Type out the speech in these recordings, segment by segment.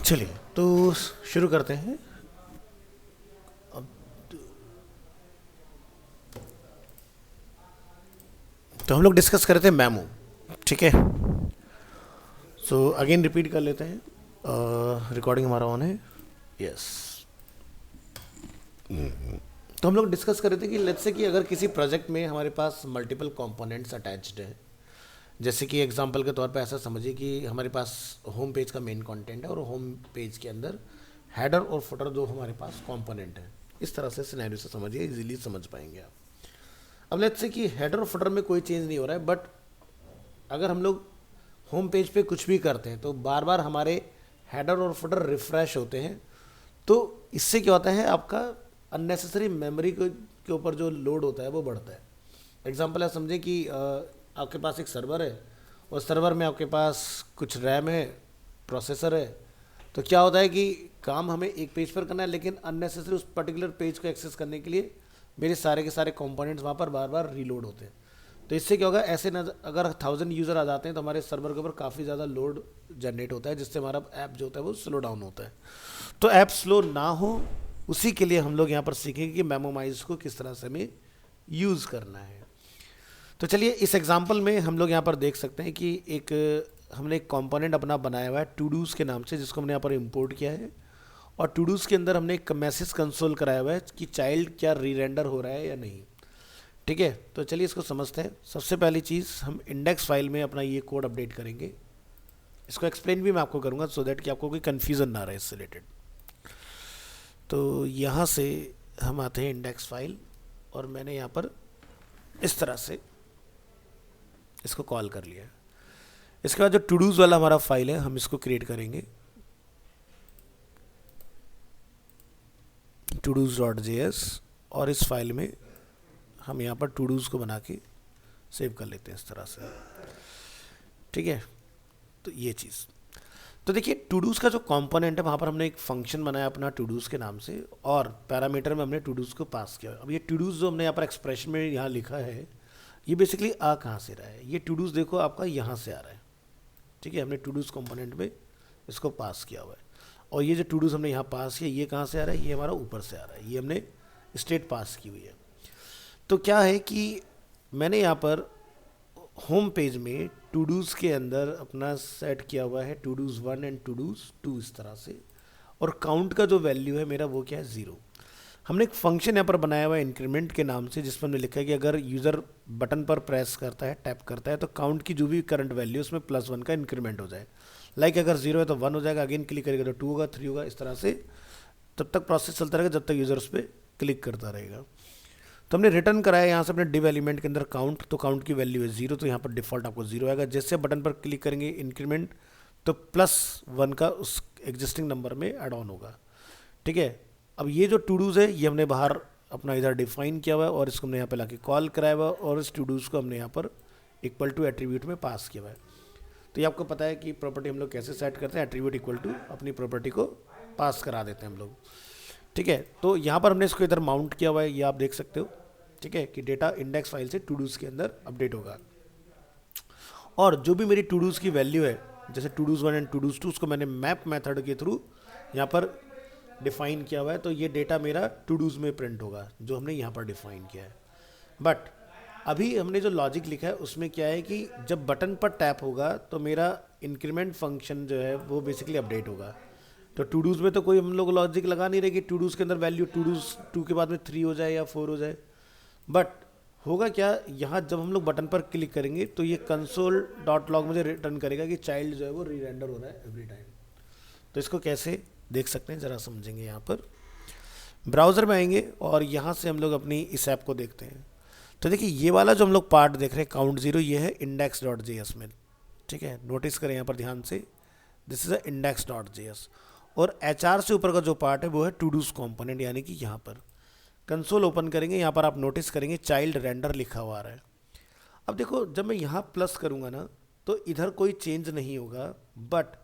चलिए तो शुरू करते हैं। अब तो हम लोग डिस्कस कर रहे थे मैमो, ठीक है। सो अगेन रिपीट कर लेते हैं। रिकॉर्डिंग हमारा ऑन है, यस। तो हम लोग डिस्कस कर रहे थे कि लेट्स से कि अगर किसी प्रोजेक्ट में हमारे पास मल्टीपल कंपोनेंट्स अटैच्ड हैं, जैसे कि एग्जांपल के तौर पे ऐसा समझिए कि हमारे पास होम पेज का मेन कंटेंट है और होम पेज के अंदर हेडर और फुटर दो हमारे पास कंपोनेंट है। इस तरह से सिनेरियो से समझिए, इजीली समझ पाएंगे आप। अब लेट्स से कि हेडर और फुटर में कोई चेंज नहीं हो रहा है, बट अगर हम लोग होम पेज पे कुछ भी करते हैं तो बार बार हमारे हेडर और फुटर रिफ्रेश होते हैं। तो इससे क्या होता है, आपका अननेसेसरी मेमोरी के ऊपर जो लोड होता है वो बढ़ता है। एग्जांपल है, समझे कि आपके पास एक सर्वर है और सर्वर में आपके पास कुछ रैम है, प्रोसेसर है। तो क्या होता है कि काम हमें एक पेज पर करना है, लेकिन अननेसेसरी उस पर्टिकुलर पेज को एक्सेस करने के लिए मेरे सारे के सारे कंपोनेंट्स वहाँ पर बार बार रीलोड होते हैं। तो इससे क्या होगा, ऐसे न अगर 1000 यूज़र आ जाते हैं तो हमारे सर्वर के ऊपर काफ़ी ज़्यादा लोड जनरेट होता है, जिससे हमारा ऐप जो होता है वो स्लो डाउन होता है। तो ऐप स्लो ना हो, उसी के लिए हम लोग यहाँ पर सीखेंगे कि मेमोमाइज को किस तरह से हमें यूज़ करना है। तो चलिए इस एग्जांपल में हम लोग यहाँ पर देख सकते हैं कि हमने एक कंपोनेंट अपना बनाया हुआ है टू डूज़ के नाम से, जिसको हमने यहाँ पर इंपोर्ट किया है। और टू डूज़ के अंदर हमने एक मैसेज कंसोल कराया हुआ है कि चाइल्ड क्या री रेंडर हो रहा है या नहीं। ठीक है, तो चलिए इसको समझते हैं। सबसे पहली चीज़, हम इंडेक्स फाइल में अपना ये कोड अपडेट करेंगे। इसको एक्सप्लेन भी मैं आपको करूँगा सो दैट कि आपको कोई कन्फ्यूज़न ना रहे इससे रिलेटेड। तो यहाँ से हम आते हैं इंडेक्स फाइल, और मैंने यहाँ पर इस तरह से इसको कॉल कर लिया है। इसके बाद जो टू डूज़ वाला हमारा फाइल है, हम इसको क्रिएट करेंगे todos.js, और इस फाइल में हम यहाँ पर टू डूज़ को बना के सेव कर लेते हैं इस तरह से। ठीक है, तो ये चीज़। तो देखिए टू डूज़ का जो कंपोनेंट है, वहाँ पर हमने एक फंक्शन बनाया अपना टू डूज़ के नाम से, और पैरामीटर में हमने टू डूज़ को पास किया। अब ये टू डूज़ जो हमने यहाँ पर एक्सप्रेशन में यहाँ लिखा है, ये बेसिकली आ कहाँ से रहा है, ये टू डूज़ देखो आपका यहाँ से आ रहा है। ठीक है, हमने टू डूज़ कंपोनेंट में इसको पास किया हुआ है। और ये जो टू डूज़ हमने यहाँ पास किया, ये कहाँ से आ रहा है, ये हमारा ऊपर से आ रहा है, ये हमने स्टेट पास की हुई है। तो क्या है कि मैंने यहाँ पर होम पेज में टू डूज़ के अंदर अपना सेट किया हुआ है to dos 1 and to dos 2 इस तरह से, और काउंट का जो वैल्यू है मेरा वो क्या है, 0। हमने एक फंक्शन यहाँ पर बनाया हुआ है इंक्रीमेंट के नाम से, जिसमें हमने लिखा है कि अगर यूज़र बटन पर प्रेस करता है, टैप करता है, तो काउंट की जो भी करंट वैल्यू उसमें +1 का इंक्रीमेंट हो जाए। लाइक अगर 0 है तो 1 हो जाएगा, अगेन क्लिक करेगा तो 2 होगा, 3 होगा, इस तरह से तब तक प्रोसेस चलता रहेगा जब तक यूज़र उस पर क्लिक करता रहेगा। तो हमने रिटर्न कराया यहाँ से अपने डिव एलिमेंट के अंदर काउंट, तो काउंट की वैल्यू है 0, तो यहाँ पर डिफ़ॉल्ट आपको 0 आएगा। जैसे बटन पर क्लिक करेंगे इंक्रीमेंट, तो +1 का उस एग्जिस्टिंग नंबर में एड ऑन होगा। ठीक है, अब ये जो टू डूज़ है ये हमने बाहर अपना इधर डिफाइन किया हुआ है, और इसको हमने यहाँ पे लाके कॉल कराया हुआ है, और इस टू डूज़ को हमने यहाँ पर इक्वल टू एट्रीब्यूट में पास किया हुआ है। तो ये आपको पता है कि प्रॉपर्टी हम लोग कैसे सेट करते हैं, एट्रीब्यूट इक्वल टू अपनी प्रॉपर्टी को पास करा देते हैं हम लोग। ठीक है, तो यहाँ पर हमने इसको इधर माउंट किया हुआ है, ये आप देख सकते हो। ठीक है, कि डेटा इंडेक्स फाइल से टू डूज़ के अंदर अपडेट होगा, और जो भी मेरी टू डूज़ की वैल्यू है, जैसे to dos 1 and to dos 2, उसको मैंने मैप मेथड के थ्रू यहाँ पर डिफाइन किया हुआ है। तो ये डेटा मेरा टू डूज़ में प्रिंट होगा जो हमने यहाँ पर डिफाइन किया है। बट अभी हमने जो लॉजिक लिखा है उसमें क्या है कि जब बटन पर टैप होगा तो मेरा इंक्रीमेंट फंक्शन जो है वो बेसिकली अपडेट होगा। तो टू डूज़ में तो कोई हम लोग लॉजिक लगा नहीं रहे कि टू डूज़ के अंदर वैल्यू टू डूज़ 2 के बाद में 3 हो जाए या 4 हो जाए। बट होगा क्या, यहाँ जब हम लोग बटन पर क्लिक करेंगे तो ये console.log मुझे रिटर्न करेगा कि चाइल्ड जो है वो री रेंडर हो रहा है एवरी टाइम। तो इसको कैसे देख सकते हैं ज़रा समझेंगे। यहाँ पर ब्राउज़र में आएंगे और यहाँ से हम लोग अपनी इस ऐप को देखते हैं। तो देखिए ये वाला जो हम लोग पार्ट देख रहे हैं काउंट 0, ये है index.js में। ठीक है, नोटिस करें यहाँ पर ध्यान से, दिस इज़ अ index.js। और HR से ऊपर का जो पार्ट है वो है टू डूज़ कॉम्पोनेंट, यानी कि यहाँ पर कंसोल ओपन करेंगे, यहाँ पर आप नोटिस करेंगे चाइल्ड रेंडर लिखा हुआ आ रहा है। अब देखो जब मैं यहाँ प्लस करूँगा ना तो इधर कोई चेंज नहीं होगा, बट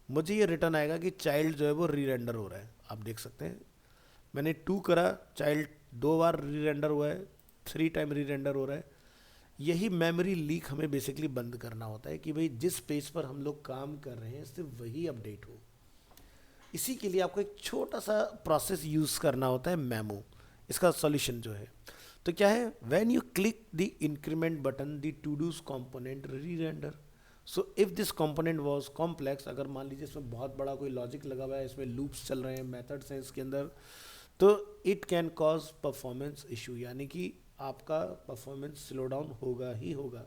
मुझे ये रिटर्न आएगा कि चाइल्ड जो है वो री रेंडर हो रहा है। आप देख सकते हैं मैंने 2 करा, चाइल्ड 2 बार री रेंडर हुआ है, 3 टाइम री रेंडर हो रहा है। यही मेमोरी लीक हमें बेसिकली बंद करना होता है कि भाई जिस पेज पर हम लोग काम कर रहे हैं सिर्फ वही अपडेट हो। इसी के लिए आपको एक छोटा सा प्रोसेस यूज़ करना होता है, मेमो। इसका सॉल्यूशन जो है, तो क्या है, when you click the increment button the to dos component re render. So if this component was complex, अगर मान लीजिए इसमें बहुत बड़ा कोई लॉजिक लगा हुआ है, इसमें लूप्स चल रहे हैं, मेथड्स हैं इसके अंदर, तो it can cause performance issue, यानी कि आपका परफॉर्मेंस स्लो डाउन होगा ही होगा।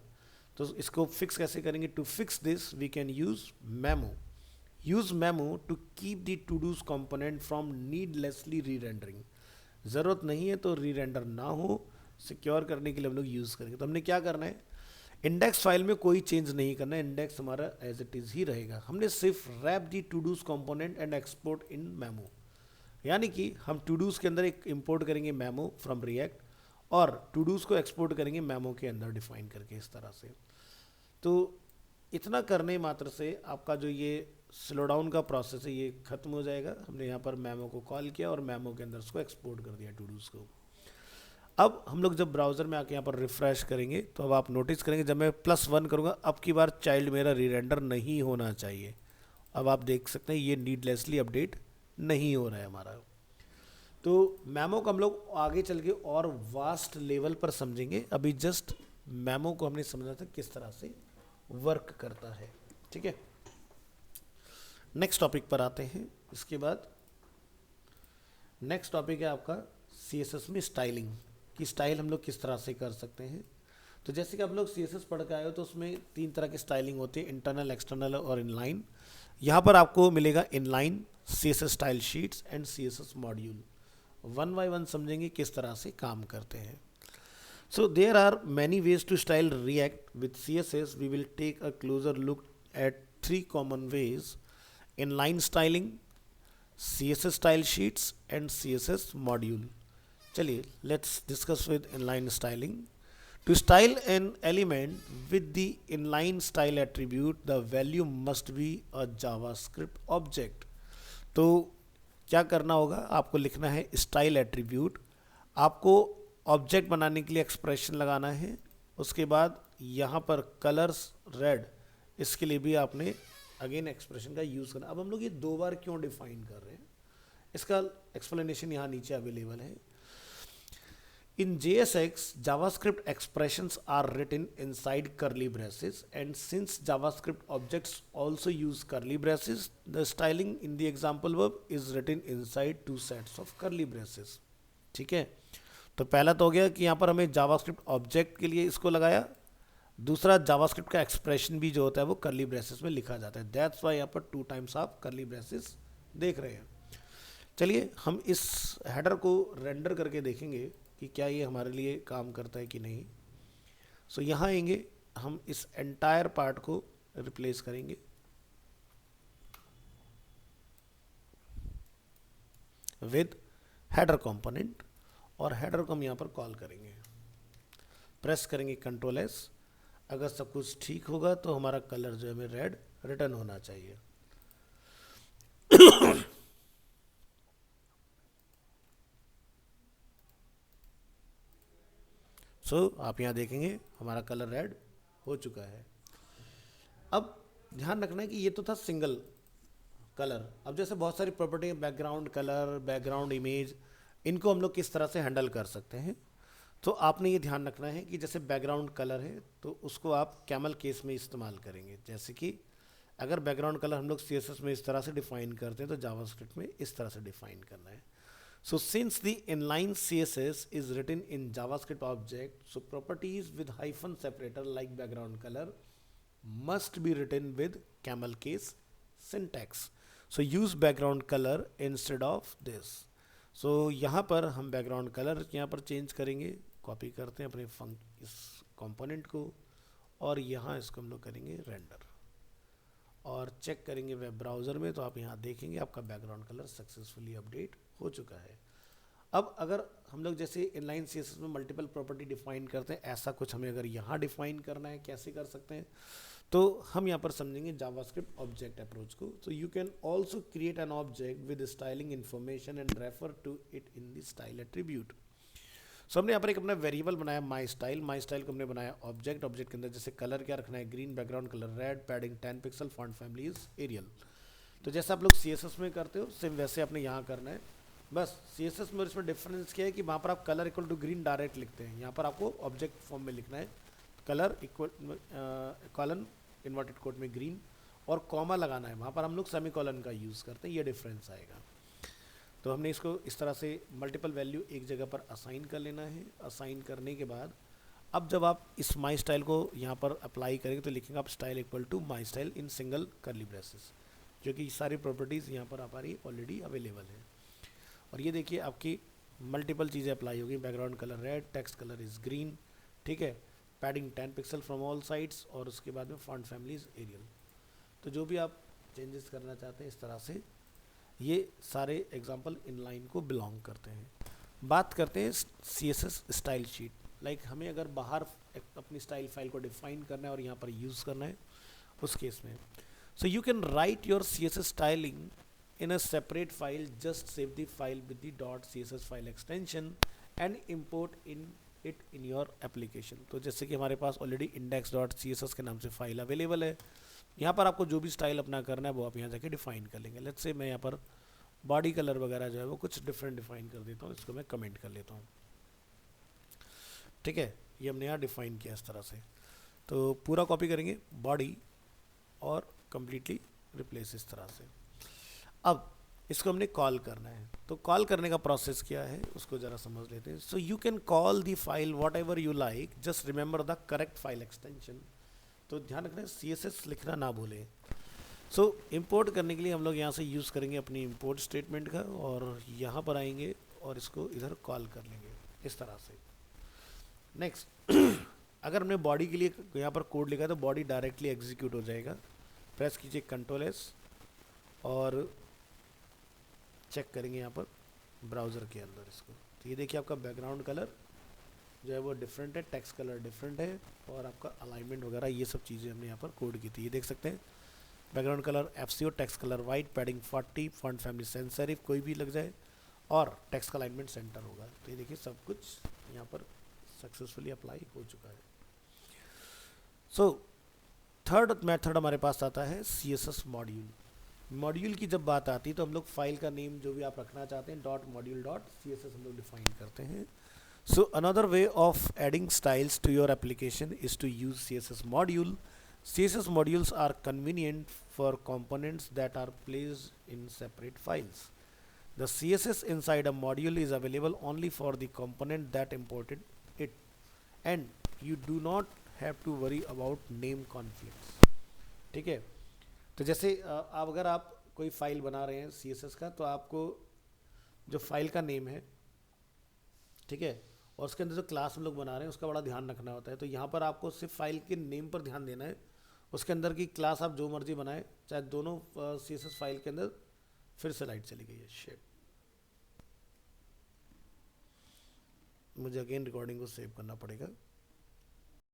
तो इसको फिक्स कैसे करेंगे? To fix this we can use memo. Use memo to keep the to dos component from needlessly rerendering. ज़रूरत नहीं है तो री रेंडर ना हो, सिक्योर करने के लिए हम लोग यूज़ करेंगे। तो हमने क्या करना है, इंडेक्स फाइल में कोई चेंज नहीं करना है, इंडेक्स हमारा एज इट इज़ ही रहेगा। हमने सिर्फ wrap the to dos component and export in memo, यानी कि हम टू डूज के अंदर एक इंपोर्ट करेंगे मेमो फ्रॉम रिएक्ट, और टू डूज को एक्सपोर्ट करेंगे मेमो के अंदर डिफाइन करके, इस तरह से। तो इतना करने मात्र से आपका जो ये स्लो डाउन का प्रोसेस है ये खत्म हो जाएगा। हमने यहाँ पर मेमो को कॉल किया और मेमो के अंदर उसको एक्सपोर्ट कर दिया टू डूज को। अब हम लोग जब ब्राउज़र में आके यहाँ पर रिफ़्रेश करेंगे तो अब आप नोटिस करेंगे जब मैं +1 करूँगा, अब की बार चाइल्ड मेरा री रेंडर नहीं होना चाहिए। अब आप देख सकते हैं ये नीडलेसली अपडेट नहीं हो रहा है हमारा। तो मेमो को हम लोग आगे चल के और वास्ट लेवल पर समझेंगे, अभी जस्ट मेमो को हमने समझा था किस तरह से वर्क करता है। ठीक है, नेक्स्ट टॉपिक पर आते हैं। इसके बाद नेक्स्ट टॉपिक है आपका CSS में स्टाइलिंग, कि स्टाइल हम लोग किस तरह से कर सकते हैं। तो जैसे कि आप लोग CSS पढ़ के आए हो तो उसमें 3 तरह की स्टाइलिंग होती है, इंटरनल, एक्सटर्नल और इनलाइन। यहाँ पर आपको मिलेगा inline, CSS style sheets and CSS module. One by one समझेंगे किस तरह से काम करते हैं। So there are many ways to style React. With CSS, we will take a closer look at 3 common ways: inline styling, CSS style sheets, and CSS module. चलिए, let's discuss with inline styling. To style an element with the inline style attribute, the value must be a JavaScript object. तो क्या करना होगा, आपको लिखना है style attribute, आपको object बनाने के लिए एक्सप्रेशन लगाना है, उसके बाद यहाँ पर कलर्स रेड, इसके लिए भी आपने अगेन एक्सप्रेशन का यूज़ करना। अब हम लोग ये 2 बार क्यों डिफाइन कर रहे हैं, इसका एक्सप्लेनेशन यहाँ नीचे अवेलेबल है। In JSX, JavaScript expressions are written inside curly braces, and since JavaScript objects also use curly braces, the styling in the example verb is written inside 2 sets of curly braces. ठीक है, तो पहला तो हो गया कि यहाँ पर हमें JavaScript ऑब्जेक्ट के लिए इसको लगाया, दूसरा JavaScript का एक्सप्रेशन भी जो होता है वो कर्ली ब्रेसेस में लिखा जाता है। दैट्स वाई यहाँ पर 2 टाइम्स आप कर्ली ब्रेसेस देख रहे हैं। चलिए हम इस हेडर को रेंडर करके देखेंगे कि क्या ये हमारे लिए काम करता है कि नहीं। सो यहाँ आएंगे, हम इस एंटायर पार्ट को रिप्लेस करेंगे विद हेडर कंपोनेंट, और हेडर को हम यहाँ पर कॉल करेंगे, प्रेस करेंगे Ctrl+S। अगर सब कुछ ठीक होगा तो हमारा कलर जो है हमें रेड रिटर्न होना चाहिए। आप यहाँ देखेंगे हमारा कलर रेड हो चुका है। अब ध्यान रखना है कि ये तो था सिंगल कलर। अब जैसे बहुत सारी प्रॉपर्टी है, बैकग्राउंड कलर, बैकग्राउंड इमेज, इनको हम लोग किस तरह से हैंडल कर सकते हैं। तो आपने ये ध्यान रखना है कि जैसे बैकग्राउंड कलर है तो उसको आप कैमल केस में इस्तेमाल करेंगे। जैसे कि अगर बैकग्राउंड कलर हम लोग CSS में इस तरह से डिफाइन करते हैं तो जावास्क्रिप्ट में इस तरह से डिफाइन करना है। So since the inline CSS is written in JavaScript object, so properties with hyphen separator like background color must be written with camel case syntax. So use background color instead of this. So यहाँ पर हम background color यहाँ पर change करेंगे, copy करते हैं अपने इस कंपोनेंट को, और यहाँ इसको हम लोग करेंगे रेंडर और चेक करेंगे वेब ब्राउज़र में, तो आप यहाँ देखेंगे आपका बैकग्राउंड कलर सक्सेसफुली अपडेट हो चुका है। अब अगर हम लोग जैसे इनलाइन CSS में मल्टीपल प्रॉपर्टी डिफाइन करते हैं, ऐसा कुछ हमें अगर यहाँ डिफाइन करना है, कैसे कर सकते हैं, तो हम यहाँ पर समझेंगे जावास्क्रिप्ट ऑब्जेक्ट अप्रोच को। तो you can also create an object with styling information and refer to it in the style attribute. So हमने यहाँ पर एक अपना वेरिएबल बनाया माई स्टाइल को हमने बनाया ऑब्जेक्ट के अंदर जैसे कलर क्या रखना है, green, background colour red, padding 10 pixel, font family is Arial. तो जैसे आप लोग CSS में करते हो सेम वैसे आपने यहाँ करना है। बस CSS में और इसमें डिफरेंस क्या है कि वहाँ पर आप colour equal to green direct लिखते हैं, यहाँ पर आपको ऑब्जेक्ट फॉर्म में लिखना है colour equal colon inverted quote में ग्रीन और कॉमा लगाना है, वहाँ पर हम लोग सेमी कॉलन का यूज़ करते हैं, ये डिफरेंस आएगा। तो हमने इसको इस तरह से मल्टीपल वैल्यू एक जगह पर असाइन कर लेना है। असाइन करने के बाद अब जब आप इस माई स्टाइल को यहाँ पर अप्लाई करेंगे तो लिखेंगे आप style equal to my style in single curly braces, जो कि सारी प्रॉपर्टीज़ यहाँ पर हमारी ऑलरेडी अवेलेबल है। और ये देखिए आपकी मल्टीपल चीज़ें अप्लाई होगी, background colour red, text colour is green, ठीक है, padding 10 pixel from all sides, और उसके बाद में फॉन्ट फैमिली इज़ एरियल। तो जो भी आप चेंजेस करना चाहते हैं इस तरह से, ये सारे एग्जाम्पल इनलाइन को बिलोंग करते हैं। बात करते हैं CSS स्टाइल शीट। लाइक हमें अगर बाहर अपनी स्टाइल फाइल को डिफाइन करना है और यहाँ पर यूज़ करना है उस केस में, so you can write your CSS styling in a separate file, just save the file with the .css file extension and import it in your application। तो जैसे कि हमारे पास ऑलरेडी index.css के नाम से फाइल अवेलेबल है, यहाँ पर आपको जो भी स्टाइल अपना करना है वो आप यहाँ जाके डिफाइन कर लेंगे। लेट्स से मैं यहाँ पर बॉडी कलर वगैरह जो है वो कुछ डिफरेंट डिफाइन कर देता हूँ, इसको मैं कमेंट कर लेता हूँ, ठीक है, ये हमने यहाँ डिफाइन किया इस तरह से। तो पूरा कॉपी करेंगे बॉडी और कम्प्लीटली रिप्लेस इस तरह से। अब इसको हमने कॉल करना है, तो कॉल करने का प्रोसेस क्या है उसको ज़रा समझ लेते हैं। So you can call the file what ever you like, just remember the correct file extension. तो ध्यान रखना CSS लिखना ना भूलें। सो इंपोर्ट करने के लिए हम लोग यहाँ से यूज़ करेंगे अपनी इंपोर्ट स्टेटमेंट का, और यहाँ पर आएंगे और इसको इधर कॉल कर लेंगे इस तरह से। नेक्स्ट अगर हमने बॉडी के लिए यहाँ पर कोड लिखा है तो बॉडी डायरेक्टली एग्जीक्यूट हो जाएगा। प्रेस कीजिए Ctrl+S और चेक करेंगे यहाँ पर ब्राउज़र के अंदर इसको। तो ये देखिए आपका बैकग्राउंड कलर जो है वो डिफरेंट है, टेक्स्ट कलर डिफरेंट है, और आपका अलाइनमेंट वगैरह ये सब चीज़ें हमने यहाँ पर कोड की थी। ये देख सकते हैं background colour FCO, text colour white, padding 40, font family sans serif कोई भी लग जाए, और टेक्स्ट का अलाइनमेंट सेंटर होगा। तो ये देखिए सब कुछ यहाँ पर सक्सेसफुली अप्लाई हो चुका है। सो थर्ड मेथड हमारे पास आता है CSS मॉड्यूल। मॉड्यूल की जब बात आती है तो हम लोग फाइल का नेम जो भी आप रखना चाहते हैं .module.css हम लोग डिफाइन करते हैं। So another way of adding styles to your application is to use CSS module. CSS modules are convenient for components that are placed in separate files. The CSS inside a module is available only for the component that imported it, and you do not have to worry about name conflicts। ठीक है, तो जैसे आप अगर आप कोई file बना रहे हैं CSS का, तो आपको जो फाइल का नेम है, ठीक है, और उसके अंदर जो क्लास हम लोग बना रहे हैं उसका बड़ा ध्यान रखना होता है। तो यहाँ पर आपको सिर्फ फाइल के नेम पर ध्यान देना है, उसके अंदर की क्लास आप जो मर्जी बनाए, चाहे दोनों CSS फाइल के अंदर। फिर से लाइट चली गई है, शिट, मुझे अगेन रिकॉर्डिंग को सेव करना पड़ेगा।